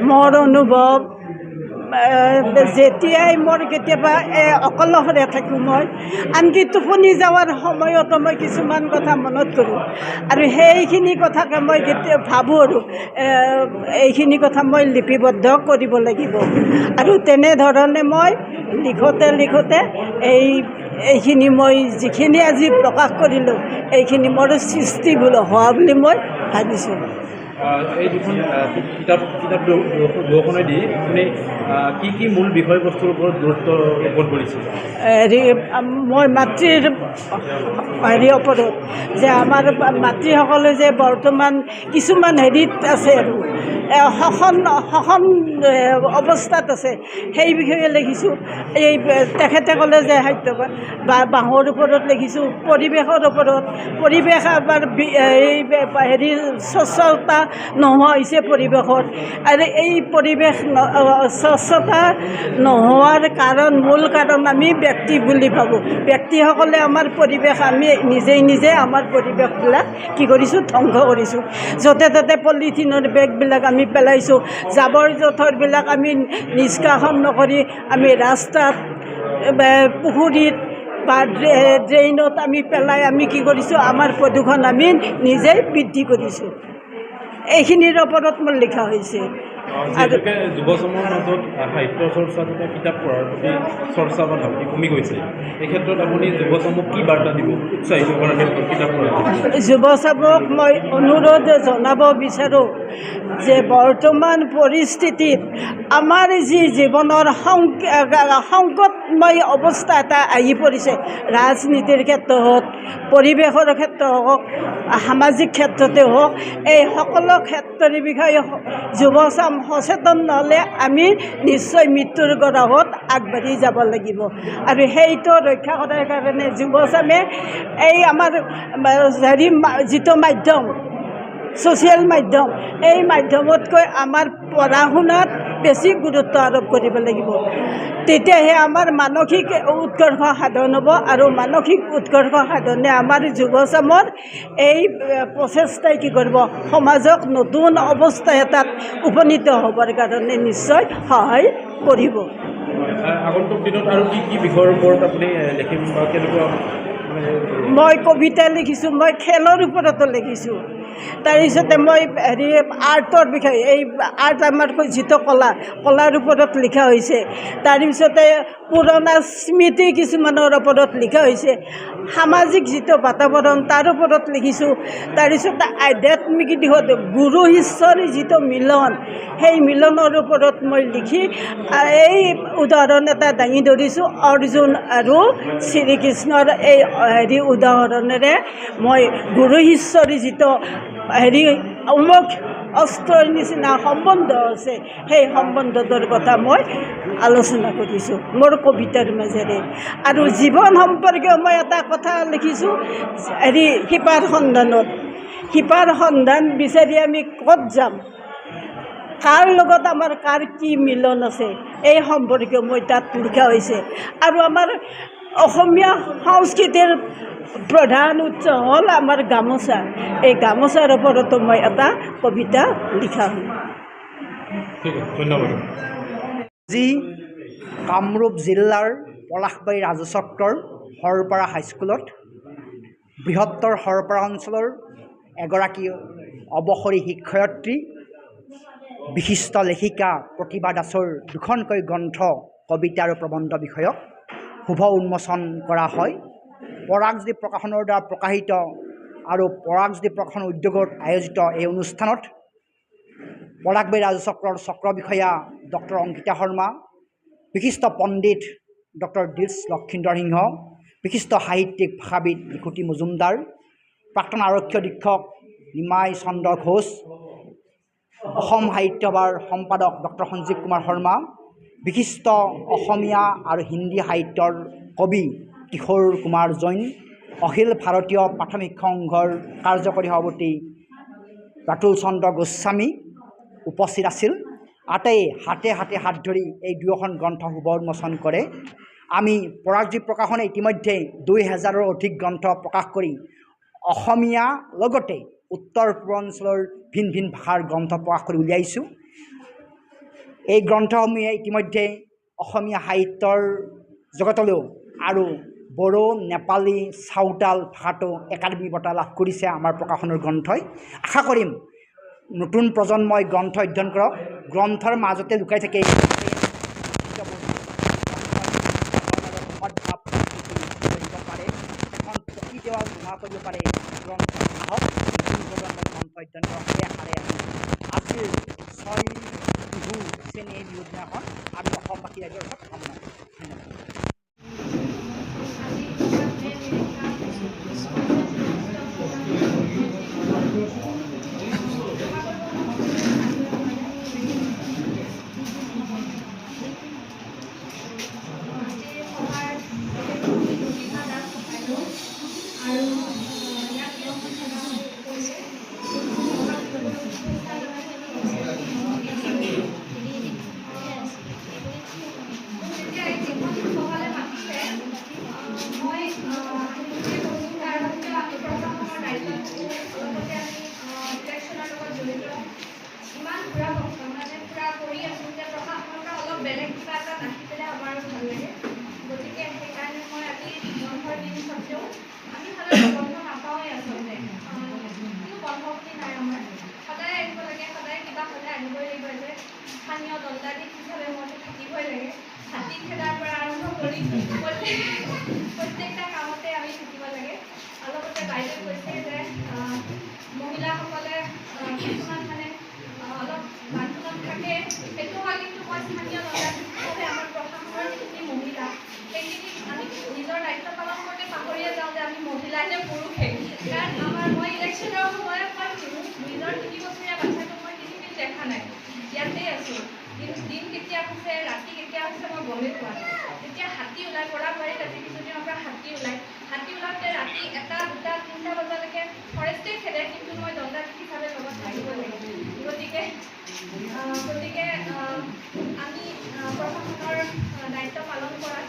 মোৰ অনুভৱ যেতিয়াই মোৰ কেতিয়াবা অকলশৰে থাকোঁ মই আনকি টোপনি যোৱাৰ সময়তো মই কিছুমান কথা মনত কৰোঁ আৰু সেইখিনি কথাকে মই কেতিয়া ভাবোঁ আৰু এইখিনি কথা মই লিপিবদ্ধ কৰিব লাগিব আৰু তেনেধৰণে মই লিখোঁতে এইখিনি মই যিখিনি আজি প্ৰকাশ কৰিলোঁ এইখিনি মোৰ সৃষ্টি হোৱা বুলি মই ভাবিছোঁ। এই দুখন কিতাপ দুখনেদি আপুনি কি মূল বিষয়বস্তুৰ ওপৰত গুৰুত্ব জ্ঞাপন কৰিছিল? মই মাতৃৰ ওপৰত যে আমাৰ মাতৃসকলে যে বৰ্তমান কিছুমান হেৰিত আছে আৰু শোষণ অৱস্থাত আছে সেই বিষয়ে লিখিছোঁ। এই তেখেতে ক'লে যে সাহিত্যবাদ বা বাঁহৰ ওপৰত লিখিছোঁ, পৰিৱেশৰ ওপৰত পৰিৱেশ আমাৰ হেৰি স্বচ্ছতা নোহোৱা হৈছে পৰিৱেশত আৰু এই পৰিৱেশ স্বচ্ছতা নোহোৱাৰ মূল কাৰণ আমি ব্যক্তি বুলি ভাবোঁ। ব্যক্তিসকলে আমাৰ পৰিৱেশ আমি নিজে আমাৰ পৰিৱেশবিলাক কি কৰিছোঁ ধ্বংস কৰিছোঁ। য'তে ত'তে পলিথিনৰ বেগবিলাক আমি পেলাইছোঁ, জাবৰ জোঁথৰবিলাক আমি নিষ্কাশন নকৰি আমি ৰাস্তাত পুখুৰীত বা ড্ৰেইনত আমি পেলাই আমি কি কৰিছোঁ আমাৰ প্ৰদূষণ আমি নিজেই বৃদ্ধি কৰিছোঁ। এইখিনিৰ ওপৰত মোৰ লিখা হৈছে। আৰু যুৱচামৰ মাজত সাহিত্য চৰ্চা তথা কিতাপ পঢ়াৰ প্ৰতি চৰ্চা বা ধাউতি কমি গৈছে, এই ক্ষেত্ৰত আপুনি যুৱচামক কি বাৰ্তা দিব উৎসাহিত কৰাৰ ক্ষেত্ৰত কিতাপ পঢ়াৰ? যুৱচামক মই অনুৰোধ জনাব বিচাৰোঁ যে বৰ্তমান পৰিস্থিতিত আমাৰ যি জীৱনৰ সংকটময় অৱস্থা এটা আহি পৰিছে, ৰাজনীতিৰ ক্ষেত্ৰত হওক, পৰিৱেশৰ ক্ষেত্ৰত হওক, সামাজিক ক্ষেত্ৰতে হওক, এই সকলো ক্ষেত্ৰৰ বিষয়ে যুৱচাম সচেতন নহ'লে আমি নিশ্চয় মৃত্যুৰ গৰাহত আগবাঢ়ি যাব লাগিব আৰু সেইটো ৰক্ষা কৰাৰ কাৰণে যুৱচামে এই আমাৰ যিটো মাধ্যম ছ'চিয়েল মাধ্যম এই মাধ্যমতকৈ আমাৰ পঢ়া শুনাত বেছি গুৰুত্ব আৰোপ কৰিব লাগিব। তেতিয়াহে আমাৰ মানসিক উৎকৰ্ষ সাধন হ'ব আৰু মানসিক উৎকৰ্ষ সাধনে আমাৰ যুৱচামৰ এই প্ৰচেষ্টাই কি কৰিব সমাজক নতুন অৱস্থা এটাত উপনীত হ'বৰ কাৰণে নিশ্চয় সহায় কৰিব। আগন্তুক দিনত আৰু কি বিষয়ৰ ওপৰত আপুনি লিখিম বা কেনেকুৱা? মই কবিতা লিখিছোঁ, মই খেলৰ ওপৰতো লিখিছোঁ, তাৰপিছতে মই আৰ্টৰ বিষয়ে এই আৰ্ট আমাৰ যিটো কলাৰ ওপৰত লিখা হৈছে, তাৰপিছতে পুৰণা স্মৃতি কিছুমানৰ ওপৰত লিখা হৈছে, সামাজিক যিটো বাতাৱৰণ তাৰ ওপৰত লিখিছোঁ, তাৰপিছতে আধ্যাত্মিক দিশত গুৰু শিষ্যৰ যিটো মিলন সেই মিলনৰ ওপৰত মই লিখি এই উদাহৰণ এটা দাঙি ধৰিছোঁ। অৰ্জুন আৰু শ্ৰীকৃষ্ণৰ এই উদাহৰণেৰে মই গুৰু শিষ্যৰ যিটো অমোঘ অস্ত্ৰৰ নিচিনা সম্বন্ধ আছে সেই সম্বন্ধটোৰ কথা মই আলোচনা কৰিছোঁ মোৰ কবিতাৰ মাজেৰে। আৰু জীৱন সম্পৰ্কীয় মই এটা কথা লিখিছোঁ, শিপাৰ সন্ধানত। শিপাৰ সন্ধান বিচাৰি আমি ক'ত যাম, কাৰ লগত আমাৰ কাৰ কি মিলন আছে এই সম্পৰ্কীয় মই তাত লিখা হৈছে। আৰু আমাৰ অসমীয়া সংস্কৃতিৰ প্ৰধান উৎস হ'ল আমাৰ গামোচা, এই গামোচাৰ ওপৰতো মই এটা কবিতা লিখা হ'ল। ধন্যবাদ। আজি কামৰূপ জিলাৰ পলাশবাৰী ৰাজচক্ৰৰ সৰপাৰা হাইস্কুলত বৃহত্তৰ সৰপাৰা অঞ্চলৰ এগৰাকী অৱসৰী শিক্ষয়িত্ৰী বিশিষ্ট লেখিকা প্ৰতিভা দাসৰ দুখনকৈ গ্ৰন্থ কবিতা আৰু প্ৰবন্ধ বিষয়ক শুভ উন্মোচন কৰা হয়। পৰাগজ্যোতি প্ৰকাশনৰ দ্বাৰা প্ৰকাশিত আৰু পৰাগজ্যোতি প্ৰকাশন উদ্যোগত আয়োজিত এই অনুষ্ঠানত পলাশবাৰী ৰাজচক্ৰৰ চক্ৰ বিষয়া ডক্টৰ অংকিতা শৰ্মা, বিশিষ্ট পণ্ডিত ডক্টৰ দিলছ লক্ষীন্দৰ সিংহ, বিশিষ্ট সাহিত্যিক ভাষাবিদ লিখুতী মজুমদাৰ, প্ৰাক্তন আৰক্ষী অধীক্ষক নিমাই চন্দ্ৰ ঘোষ, অসম সাহিত্য সভাৰ সম্পাদক ডক্টৰ সঞ্জীৱ কুমাৰ শৰ্মা, বিশিষ্ট অসমীয়া আৰু হিন্দী সাহিত্যৰ কবি কিশোৰ কুমাৰ জৈন, অখিল ভাৰতীয় প্ৰাথমিক সংঘৰ কাৰ্যকৰী সভাপতি ৰাতুল চন্দ্ৰ গোস্বামী উপস্থিত আছিল। আটাইয়ে হাতে হাত ধৰি এই দুয়োখন গ্ৰন্থ শুভ উন্মোচন কৰে। আমি পৰাগজ্যোতি প্ৰকাশনে ইতিমধ্যে 2000ৰো অধিক গ্ৰন্থ প্ৰকাশ কৰি অসমীয়া লগতে উত্তৰ পূৰ্বাঞ্চলৰ ভিন ভিন ভাষাৰ গ্ৰন্থ প্ৰকাশ কৰি উলিয়াইছোঁ। এই গ্ৰন্থসমূহে ইতিমধ্যে অসমীয়া সাহিত্যৰ জগতলৈও আৰু বড়ো, নেপালী, চাওতাল ভাষাতো একাডেমি বঁটা লাভ কৰিছে আমাৰ প্ৰকাশনৰ গ্ৰন্থই। আশা কৰিম নতুন প্ৰজন্মই গ্ৰন্থ অধ্যয়ন কৰক, গ্ৰন্থৰ মাজতে লুকাই থাকে পাৰে, এখন পকী দেৱাল নোহোৱা কৰিব পাৰে গ্ৰন্থ সাহস, নতুন প্ৰজন্মই গ্ৰন্থ অধ্যয়ন কৰক। আশাৰে আজিৰ 6 বিহু চেনেহী বিহু দিনাখন আমি অসমবাসী ৰাইজৰ ওচৰত কামনা কৰিছোঁ। ধন্যবাদ। বেলেগ কিবা এটা নাহি পেলাই আমাৰ ভাল লাগে। গতিকে সেইকাৰণে মই আজি বন্ধৰ দিন স্বত্তেও আমি সদায় বন্ধ নাপাওঁৱেই আচলতে, কোনো বন্ধ বুলি নাই আমাৰ, সদায় আহিব লাগে, সদায় কিবা হ'লে আনিবই লাগিব। যে স্থানীয় দণ্ডাধীশ হিচাপে মইতো থাকিবই লাগে, হাতী খেদাৰ পৰা আৰম্ভ কৰি প্ৰত্যেকটা কামতে আমি থাকিব লাগে। অলপতে বাইদেৱে কৈছে যে মহিলাসকলে কিছুমান মানে অলপ বান্ধোনত থাকে, সেইটো হয়, কিন্তু মই স্থানীয় দণ্ডাধীশ হিচাপে আমাৰ প্ৰশাসনৰ যিখিনি মহিলা, সেইখিনি আমি নিজৰ দায়িত্ব পালন কৰোঁতে পাহৰিয়ে যাওঁ যে আমি মহিলা নে পুৰুষে। কাৰণ মই ইলেকশ্যনৰ সময়ত মই নিজৰ 3 বছৰীয়া বাচ্ছাটোক মই পৃথিৱীত দেখা নাই, ইয়াতেই আছোঁ। কিন্তু দিন কেতিয়া হৈছে, ৰাতি কেতিয়া হৈছে মই গমেই পোৱা নাই। যেতিয়া হাতী ওলাই পৰা বাৰীত আজি কিছুদিনৰ পৰা হাতী ওলাওঁতে ৰাতি 1, 2, 3টা বজালৈকে ফৰেষ্টেই খেদে, কিন্তু মই দণ্ডাধীশ হিচাপে লগত থাকিবই লাগিব। গতিকে আমি প্ৰশাসনৰ দায়িত্ব পালন কৰাত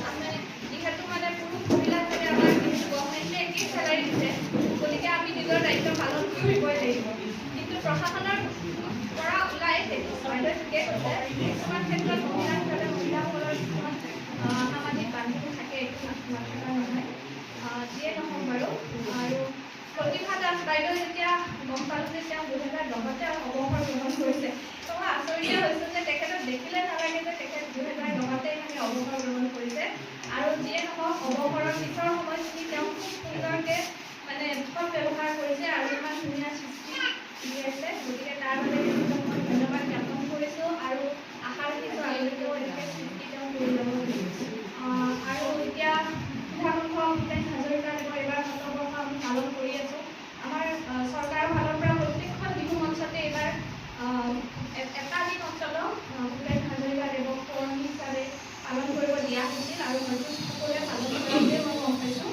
আমি যিহেতু মানে পুৰুষ মহিলা হিচাপে আমাক গভৰ্ণমেণ্টে একেই চেলাৰী দিছে, গতিকে আমি নিজৰ দায়িত্ব পালন কৰিবই লাগিব। কিন্তু প্ৰশাসনৰ পৰা ওলাই সেইটো বাইদেৱে ঠিকে কৈছে, কিছুমান ক্ষেত্ৰত মহিলা হিচাপে মহিলাসকলৰ কিছুমান সামাজিক বান্ধোন থাকে, এইটো নথকা নহয়। যিয়ে নহওক বাৰু, আৰু প্ৰতিভা দাস বাইদেউ যেতিয়া গম পালোঁ যে তেওঁ 2010তে অৱসৰ গ্ৰহণ কৰিছে, তো মই আচৰিত হৈছোঁ যে তেখেতক দেখিলে নালাগে যে তেখেত 2010তে মানে অৱসৰ গ্ৰহণ কৰিছে। আৰু যিয়ে নহওক অৱসৰৰ পিছৰ সময়খিনি তেওঁ খুব সুন্দৰকৈ মানে সৎ ব্যৱহাৰ কৰিছে আৰু ইমান ধুনীয়া সৃষ্টি দি আছে। গতিকে তাৰ বাবে তেখেতক মই ধন্যবাদ জ্ঞাপন কৰিছোঁ আৰু আশা ৰাখিছোঁ আগলৈকেও এনেকৈ সৃষ্টি তেওঁ কৰি যাব। আৰু এতিয়া সুধাকণ্ঠ ভূপেন হাজৰিকাদেৱৰ এইবাৰ 100 বৰ্ষ আমি পালন কৰি আছোঁ। আমাৰ চৰকাৰৰ ফালৰ পৰা প্ৰত্যেকখন বিহু মঞ্চতে এইবাৰ এটা দিন অন্ততঃ ভূপেন হাজৰিকাদেৱক সোঁৱৰণি হিচাপে পালন কৰিব দিয়া হৈছিল, আৰু হয়তো সকলোৱে পালন কৰাটোৱে মই গম পাইছোঁ।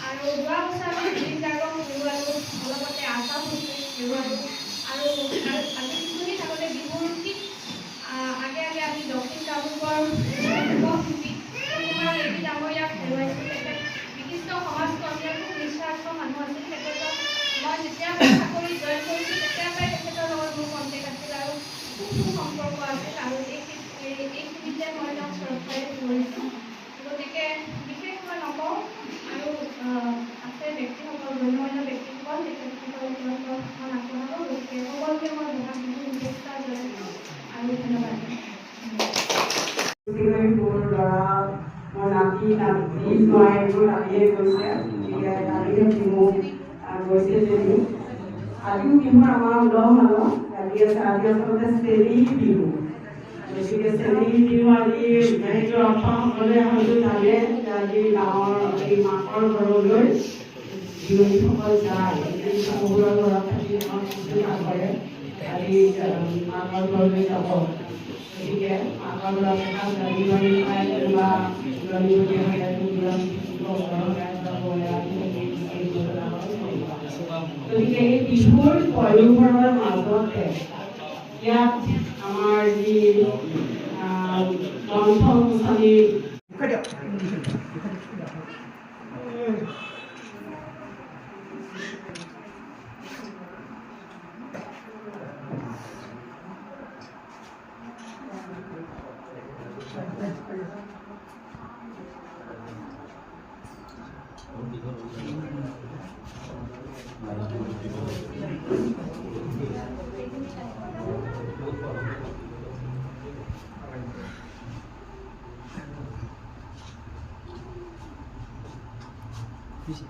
আৰু যোৱা বছৰ আমি জুবিন গাৰ্গক হেৰুৱালোঁ, অলপতে আশা ভোছলেক হেৰুৱালোঁ, আৰু আজি কিছুদিন আগতে বিহুৰ ঠিক আগে আমি দক্ষিণ কামৰূপৰ শিল্পী কুমাৰ দেৱী ডাঙৰীয়াক হেৰুৱাইছোঁ। তেখেত বিশিষ্ট সমাজকৰ্মী, খুব নিস্বাৰ্থ মানুহ আছিল। তেখেতক মই যেতিয়াৰ পৰা চাকৰি জইন কৰিছোঁ তেতিয়াৰ পৰাই তেখেতৰ লগত মোৰ কণ্টেক্ট আছিল আৰু খুব সুসম্পৰ্ক আছিল, আৰু এইখিনিতে মই তেওঁক শ্ৰদ্ধাৰে ধৰিছোঁ। গতিকে বিশেষ মই নকওঁ, আৰু আছে ব্যক্তিসকল, গণ্যমান্য ব্যক্তিসকল, তেখেতসকলৰ ওপৰত মই আগবঢ়াব। গতিকে সকলোকে মই বহাগ বিহুৰ শুভেচ্ছা জনাইছোঁ আৰু ধন্যবাদ। মোৰ ল'ৰা, মোৰ নাতি মই এইবোৰ কালিয়ে গৈছে, গতিকে কালিয়ে বিহু গৈছে যদিও আজিও বিহু আমাৰ উলহ মালহ লাগি আছে। আজি আচলতে চেৰি বিহু, গতিকে চেৰি বিহু আজি সেইটো অসমসকলে হয়তো জানে যে আজি গাঁৱৰ এই মাকৰ ঘৰলৈ বিৰোধীসকল যায়, শহুৰৰ ঘৰত থাকি নকৰে, আজি মাকৰ ঘৰলৈ যাব। গতিকে মাকৰ ঘৰত এসাঁজ দালি ভাজি খাই বা গতিকে এই বিহুৰ পয়োভৰৰ মাজতে ইয়াত আমাৰ যি গ্ৰন্থ অনুষ্ঠানী বুঝি